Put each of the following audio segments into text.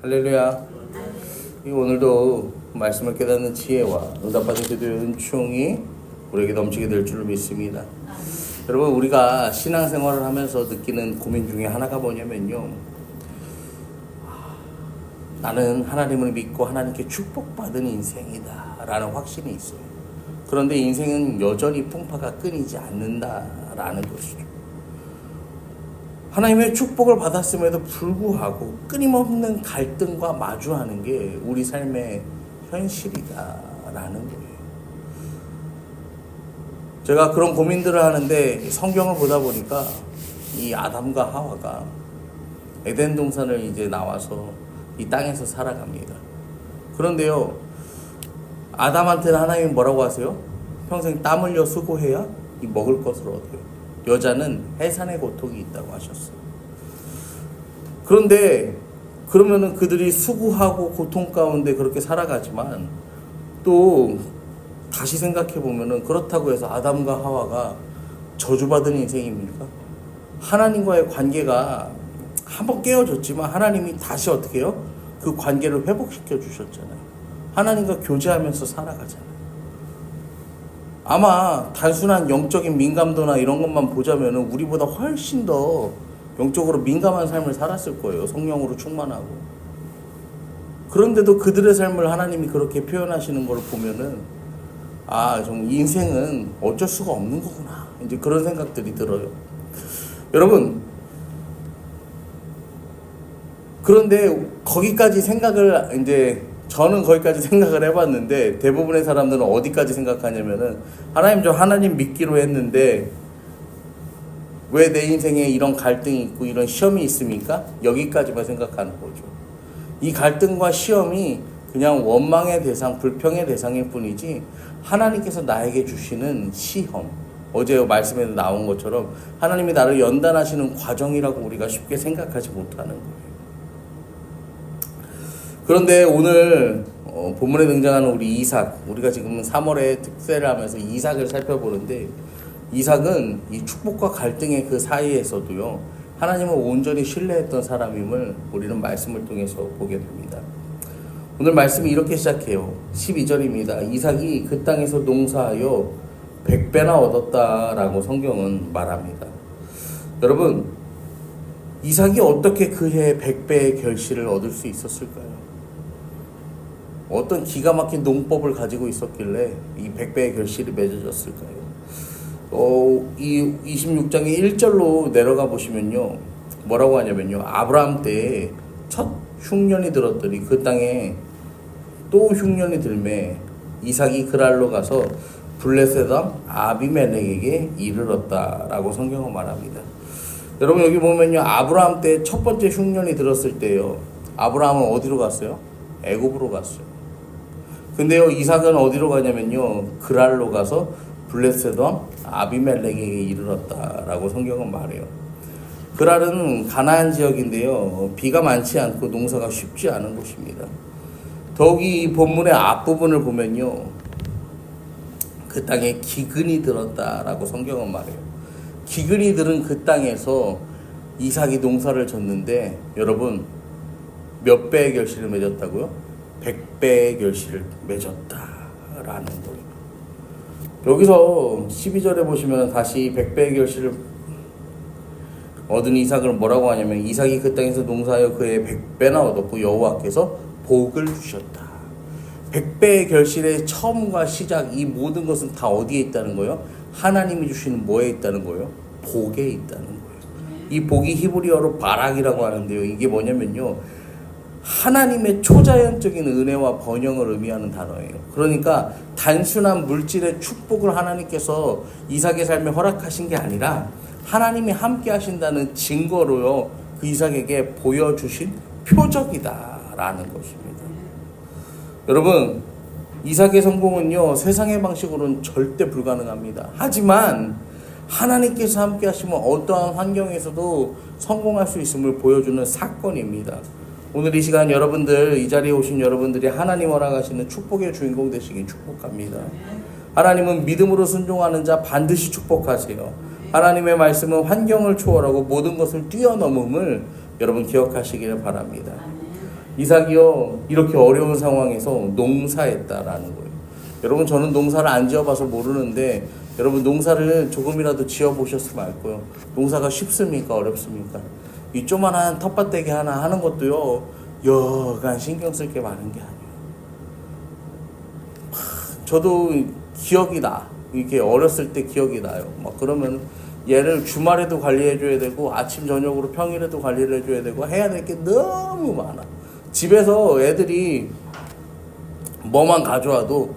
할렐루야. 오늘도 말씀을 깨닫는 지혜와 응답받은 기도의 은총이 우리에게 넘치게 될 줄을 믿습니다. 여러분, 우리가 신앙생활을 하면서 느끼는 고민 중에 하나가 뭐냐면요, 나는 하나님을 믿고 하나님께 축복받은 인생이다 라는 확신이 있어요. 그런데 인생은 여전히 풍파가 끊이지 않는다라는 것이죠. 하나님의 축복을 받았음에도 불구하고 끊임없는 갈등과 마주하는 게 우리 삶의 현실이다라는 거예요. 제가 그런 고민들을 하는데 성경을 보다 보니까 이 아담과 하와가 에덴 동산을 이제 나와서 이 땅에서 살아갑니다. 그런데요, 아담한테는 하나님이 뭐라고 하세요? 평생 땀 흘려 수고해야 이 먹을 것을 얻어요. 여자는 해산의 고통이 있다고 하셨어요. 그런데 그러면은 그들이 수고하고 고통 가운데 그렇게 살아가지만 또 다시 생각해 보면은 그렇다고 해서 아담과 하와가 저주받은 인생입니까? 하나님과의 관계가 한번 깨어졌지만 하나님이 다시 어떻게 해요? 그 관계를 회복시켜 주셨잖아요. 하나님과 교제하면서 살아가잖아요. 아마 단순한 영적인 민감도나 이런 것만 보자면 우리보다 훨씬 더 영적으로 민감한 삶을 살았을 거예요. 성령으로 충만하고. 그런데도 그들의 삶을 하나님이 그렇게 표현하시는 걸 보면은 좀 인생은 어쩔 수가 없는 거구나, 이제 그런 생각들이 들어요. 여러분, 그런데 거기까지 생각을 저는 거기까지 생각을 해봤는데 대부분의 사람들은 어디까지 생각하냐면은 하나님 믿기로 했는데 왜 내 인생에 이런 갈등이 있고 이런 시험이 있습니까? 여기까지만 생각하는 거죠. 이 갈등과 시험이 그냥 원망의 대상, 불평의 대상일 뿐이지 하나님께서 나에게 주시는 시험, 어제 말씀에도 나온 것처럼 하나님이 나를 연단하시는 과정이라고 우리가 쉽게 생각하지 못하는 거예요. 그런데 오늘 본문에 등장하는 우리 이삭, 우리가 지금 3월에 특세를 하면서 이삭을 살펴보는데, 이삭은 이 축복과 갈등의 그 사이에서도요, 하나님을 온전히 신뢰했던 사람임을 우리는 말씀을 통해서 보게 됩니다. 오늘 말씀이 이렇게 시작해요. 12절입니다. 이삭이 그 땅에서 농사하여 100배나 얻었다라고 성경은 말합니다. 여러분, 이삭이 어떻게 그해 100배의 결실을 얻을 수 있었을까요? 어떤 기가 막힌 농법을 가지고 있었길래 이 100배의 결실이 맺어졌을까요? 이 26장의 1절로 내려가 보시면요, 뭐라고 하냐면요, 아브라함 때에 첫 흉년이 들었더니 그 땅에 또 흉년이 들매 이삭이 그랄로 가서 블레셋 왕 아비멜렉에게 이르렀다라고 성경은 말합니다. 여러분, 여기 보면요, 아브라함 때 첫 번째 흉년이 들었을 때요, 아브라함은 어디로 갔어요? 애굽으로 갔어요. 근데요, 이삭은 어디로 가냐면요, 그랄로 가서 블레셋 왕 아비멜렉에게 이르렀다라고 성경은 말해요. 그랄은 가나안 지역인데요, 비가 많지 않고 농사가 쉽지 않은 곳입니다. 더욱이 이 본문의 앞부분을 보면요, 그 땅에 기근이 들었다라고 성경은 말해요. 기근이 들은 그 땅에서 이삭이 농사를 졌는데, 여러분, 몇 배의 결실을 맺었다고요? 100배의 결실을 맺었다라는 거예요. 여기서 12절에 보시면 다시 100배의 결실을 얻은 이삭을 뭐라고 하냐면, 이삭이 그 땅에서 농사하여 그의 100배나 얻었고 여호와께서 복을 주셨다. 100배의 결실의 처음과 시작, 이 모든 것은 다 어디에 있다는 거예요? 하나님이 주시는 뭐에 있다는 거예요? 복에 있다는 거예요. 이 복이 히브리어로 바락이라고 하는데요, 이게 뭐냐면요, 하나님의 초자연적인 은혜와 번영을 의미하는 단어예요. 그러니까 단순한 물질의 축복을 하나님께서 이삭의 삶에 허락하신 게 아니라 하나님이 함께 하신다는 증거로요, 그 이삭에게 보여주신 표적이다라는 것입니다. 여러분, 이삭의 성공은요, 세상의 방식으로는 절대 불가능합니다. 하지만 하나님께서 함께 하시면 어떠한 환경에서도 성공할 수 있음을 보여주는 사건입니다. 오늘 이 시간 여러분들, 이 자리에 오신 여러분들이 하나님 허락하시는 축복의 주인공 되시길 축복합니다. 하나님은 믿음으로 순종하는 자 반드시 축복하세요. 하나님의 말씀은 환경을 초월하고 모든 것을 뛰어넘음을 여러분 기억하시기를 바랍니다. 이삭이요 이렇게 어려운 상황에서 농사했다라는 거예요. 여러분 저는 농사를 안 지어봐서 모르는데 여러분 농사를 조금이라도 지어보셨으면 알 거예요. 농사가 쉽습니까 어렵습니까? 이 조만한 텃밭대기 하나 하는 것도요 여간 신경 쓸 게 많은 게 아니에요. 저도 기억이 나. 이게 어렸을 때 기억이 나요. 막 그러면 얘를 주말에도 관리해줘야 되고 아침 저녁으로 평일에도 관리를 해줘야 되고 해야 될 게 너무 많아. 집에서 애들이 뭐만 가져와도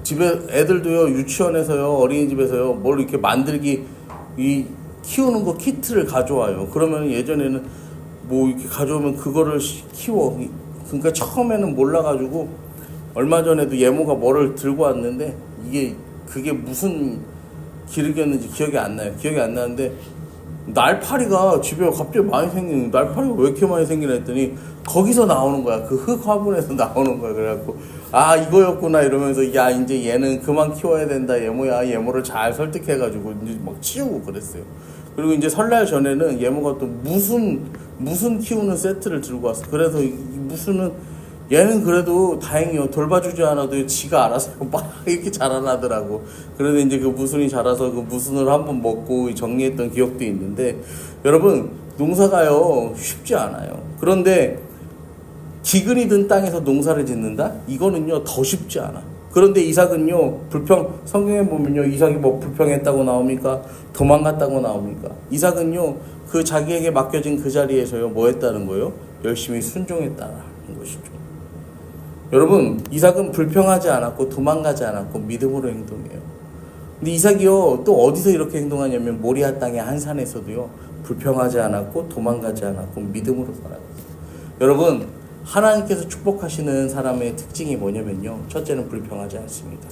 집에 애들도요 유치원에서요 어린이집에서요 뭘 이렇게 만들기 이 키우는 거 키트를 가져와요. 그러면 예전에는 뭐 이렇게 가져오면 그거를 키워. 그러니까 처음에는 몰라가지고 얼마 전에도 예모가 뭐를 들고 왔는데 그게 무슨 기르기였는지 기억이 안 나요. 기억이 안 나는데 날파리가 집에 갑자기 많이 생기는 날파리가 왜 이렇게 많이 생기나 했더니 거기서 나오는 거야. 그 흙 화분에서 나오는 거야. 그래갖고 아 이거였구나 이러면서 야 이제 얘는 그만 키워야 된다 예모야. 예모를 잘 설득해가지고 이제 막 치우고 그랬어요. 그리고 이제 설날 전에는 예모가 또 무슨 키우는 세트를 들고 왔어. 그래서 이 무슨은 얘는 그래도 다행이요. 돌봐주지 않아도 지가 알아서 막 이렇게 자라나더라고. 그래서 이제 그 무순이 자라서 그 무순을 한번 먹고 정리했던 기억도 있는데 여러분 농사가요 쉽지 않아요. 그런데 기근이 든 땅에서 농사를 짓는다? 이거는요 더 쉽지 않아. 그런데 이삭은요 성경에 보면요 이삭이 뭐 불평했다고 나옵니까? 도망갔다고 나옵니까? 이삭은요 그 자기에게 맡겨진 그 자리에서요 뭐 했다는 거예요? 열심히 순종했다는 것이죠. 여러분 이삭은 불평하지 않았고 도망가지 않았고 믿음으로 행동해요. 근데 이삭이요 또 어디서 이렇게 행동하냐면 모리아 땅의 한 산에서도요 불평하지 않았고 도망가지 않았고 믿음으로 살아갔어요. 여러분 하나님께서 축복하시는 사람의 특징이 뭐냐면요 첫째는 불평하지 않습니다.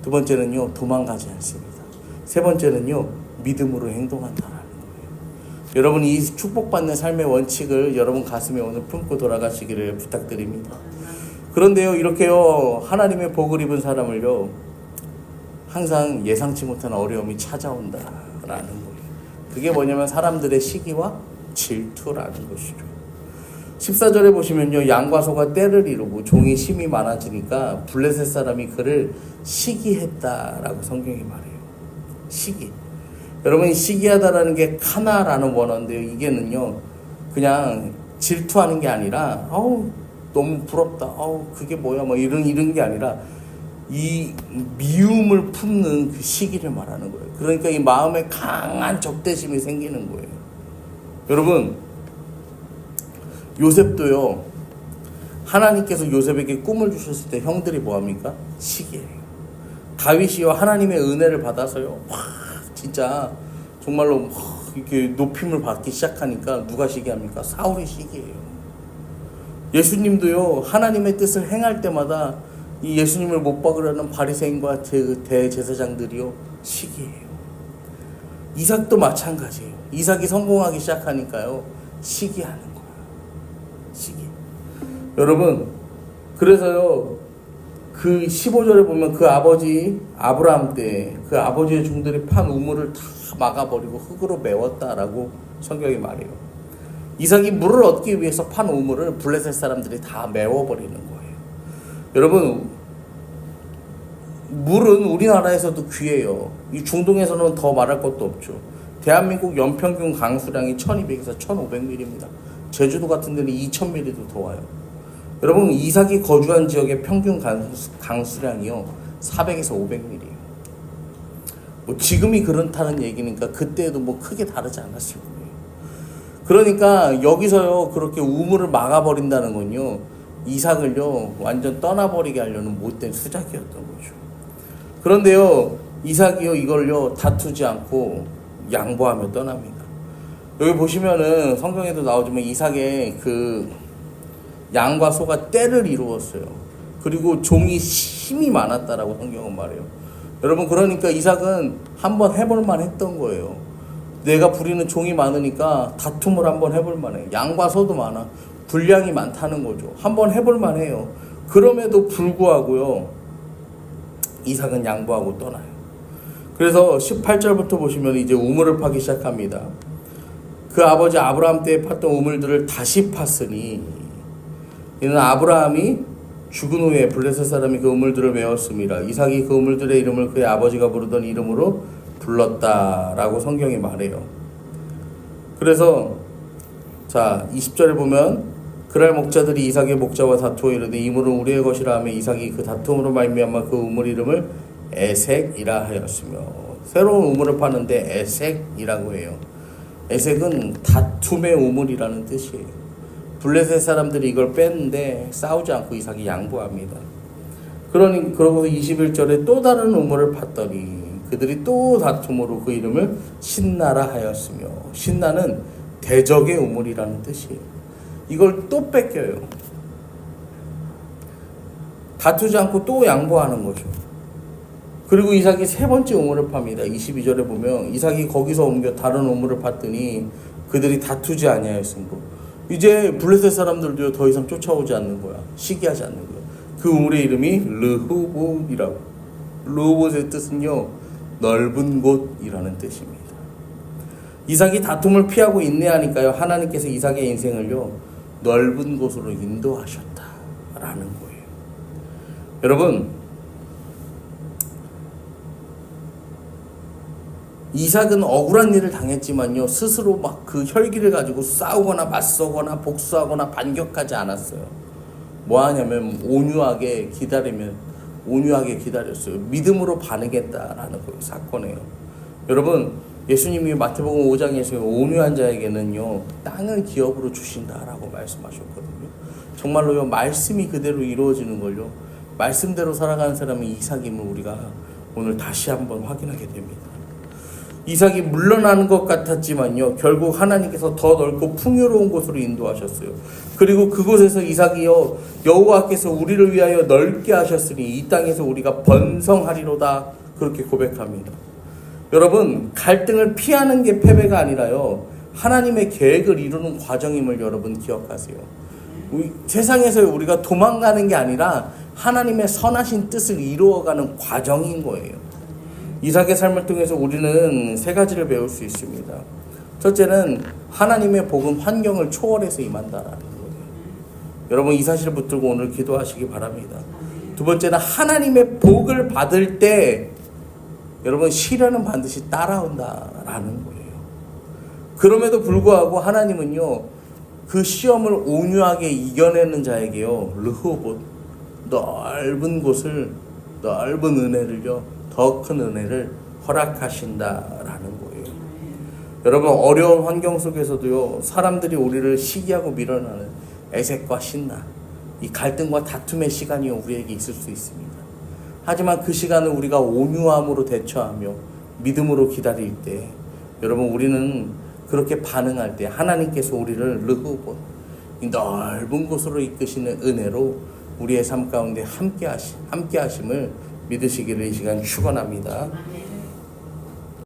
두 번째는요 도망가지 않습니다. 세 번째는요 믿음으로 행동한다라는 거예요. 여러분 이 축복받는 삶의 원칙을 여러분 가슴에 오늘 품고 돌아가시기를 부탁드립니다. 그런데요 이렇게요 하나님의 복을 입은 사람을요 항상 예상치 못한 어려움이 찾아온다라는 거예요. 그게 뭐냐면 사람들의 시기와 질투라는 것이죠. 14절에 보시면요 양과 소가 때를 이루고 종이 심이 많아지니까 블레셋 사람이 그를 시기했다라고 성경이 말해요. 시기. 여러분 시기하다라는 게 카나라는 원어인데요 이게는요 그냥 질투하는 게 아니라 너무 부럽다. 그게 뭐야? 뭐 이런 게 아니라 이 미움을 품는 그 시기를 말하는 거예요. 그러니까 이 마음에 강한 적대심이 생기는 거예요. 여러분, 요셉도요. 하나님께서 요셉에게 꿈을 주셨을 때 형들이 뭐 합니까? 시기해요. 다윗이요 하나님의 은혜를 받아서요. 진짜 정말로 이렇게 높임을 받기 시작하니까 누가 시기합니까? 사울이 시기해요. 예수님도요 하나님의 뜻을 행할 때마다 이 예수님을 못 박으려는 바리새인과 대제사장들이요 시기해요. 이삭도 마찬가지예요. 이삭이 성공하기 시작하니까요 시기하는 거예요. 시기. 여러분 그래서요 그 15절에 보면 그 아버지 아브라함 때 그 아버지의 종들이 판 우물을 다 막아버리고 흙으로 메웠다라고 성경이 말해요. 이삭이 물을 얻기 위해서 판 우물을 블레셋 사람들이 다 메워버리는 거예요. 여러분 물은 우리나라에서도 귀해요. 이 중동에서는 더 말할 것도 없죠. 대한민국 연평균 강수량이 1200에서 1500mm입니다. 제주도 같은 데는 2000mm도 더 와요. 여러분 이삭이 거주한 지역의 평균 강수량이요 400에서 500mm예요. 뭐 지금이 그렇다는 얘기니까 그때도 뭐 크게 다르지 않았을 거예요. 그러니까 여기서요 그렇게 우물을 막아버린다는 건요 이삭을요 완전 떠나버리게 하려는 못된 수작이었던 거죠. 그런데요 이삭이요 이걸요 다투지 않고 양보하며 떠납니다. 여기 보시면은 성경에도 나오지만 이삭의 그 양과 소가 때를 이루었어요. 그리고 종이 힘이 많았다라고 성경은 말해요. 여러분 그러니까 이삭은 한번 해볼만 했던 거예요. 내가 부리는 종이 많으니까 다툼을 한번 해볼만 해요. 양과 소도 많아. 분량이 많다는 거죠. 한번 해볼만 해요. 그럼에도 불구하고요 이삭은 양보하고 떠나요. 그래서 18절부터 보시면 이제 우물을 파기 시작합니다. 그 아버지 아브라함 때에 팠던 우물들을 다시 팠으니 이는 아브라함이 죽은 후에 블레셋 사람이 그 우물들을 메웠습니다. 이삭이 그 우물들의 이름을 그의 아버지가 부르던 이름으로 불렀다라고 성경이 말해요. 그래서 자 20절에 보면 그날 목자들이 이삭의 목자와 다투어 이르되 이 물은 우리의 것이라 하며 이삭이 그 다툼으로 말미암아 그 우물 이름을 에색이라 하였으며, 새로운 우물을 파는데 에색이라고 해요. 에색은 다툼의 우물이라는 뜻이에요. 블레셋 사람들이 이걸 뺐는데 싸우지 않고 이삭이 양보합니다. 그러고서 21절에 또 다른 우물을 팠더니 그들이 또 다툼으로 그 이름을 신나라 하였으며, 신나는 대적의 우물이라는 뜻이에요. 이걸 또 뺏겨요. 다투지 않고 또 양보하는 거죠. 그리고 이삭이 세 번째 우물을 팝니다. 22절에 보면 이삭이 거기서 옮겨 다른 우물을 팠더니 그들이 다투지 아니하였으므로, 이제 블레셋 사람들도 더 이상 쫓아오지 않는 거야. 시기하지 않는 거야. 그 우물의 이름이 르호봇이라고. 르호봇의 뜻은요, 넓은 곳이라는 뜻입니다. 이삭이 다툼을 피하고 인내하니까요, 하나님께서 이삭의 인생을요, 넓은 곳으로 인도하셨다라는 거예요. 여러분, 이삭은 억울한 일을 당했지만요, 스스로 막 그 혈기를 가지고 싸우거나 맞서거나 복수하거나 반격하지 않았어요. 뭐 하냐면 온유하게 기다렸어요. 믿음으로 반응했다라는 거예요. 사건이에요. 여러분, 예수님이 마태복음 5장에서 온유한 자에게는요, 땅을 기업으로 주신다라고 말씀하셨거든요. 정말로요, 말씀이 그대로 이루어지는 걸요, 말씀대로 살아가는 사람이 이삭임을 우리가 오늘 다시 한번 확인하게 됩니다. 이삭이 물러나는 것 같았지만요, 결국 하나님께서 더 넓고 풍요로운 곳으로 인도하셨어요. 그리고 그곳에서 이삭이요, 여호와께서 우리를 위하여 넓게 하셨으니 이 땅에서 우리가 번성하리로다, 그렇게 고백합니다. 여러분, 갈등을 피하는 게 패배가 아니라요, 하나님의 계획을 이루는 과정임을 여러분 기억하세요. 세상에서 우리가 도망가는 게 아니라 하나님의 선하신 뜻을 이루어가는 과정인 거예요. 이삭의 삶을 통해서 우리는 세 가지를 배울 수 있습니다. 첫째는 하나님의 복은 환경을 초월해서 임한다라는 거예요. 여러분, 이 사실을 붙들고 오늘 기도하시기 바랍니다. 두 번째는 하나님의 복을 받을 때 여러분, 시련은 반드시 따라온다라는 거예요. 그럼에도 불구하고 하나님은요, 그 시험을 온유하게 이겨내는 자에게요, 르호봇, 넓은 곳을, 넓은 은혜를요, 더 큰 은혜를 허락하신다라는 거예요. 여러분, 어려운 환경 속에서도요, 사람들이 우리를 시기하고 밀어내는 애색과 신나, 이 갈등과 다툼의 시간이 우리에게 있을 수 있습니다. 하지만 그 시간을 우리가 온유함으로 대처하며 믿음으로 기다릴 때, 여러분, 우리는 그렇게 반응할 때 하나님께서 우리를 르호봇, 이 넓은 곳으로 이끄시는 은혜로 우리의 삶 가운데 함께 하심을 믿으시기를 이 시간 축원합니다.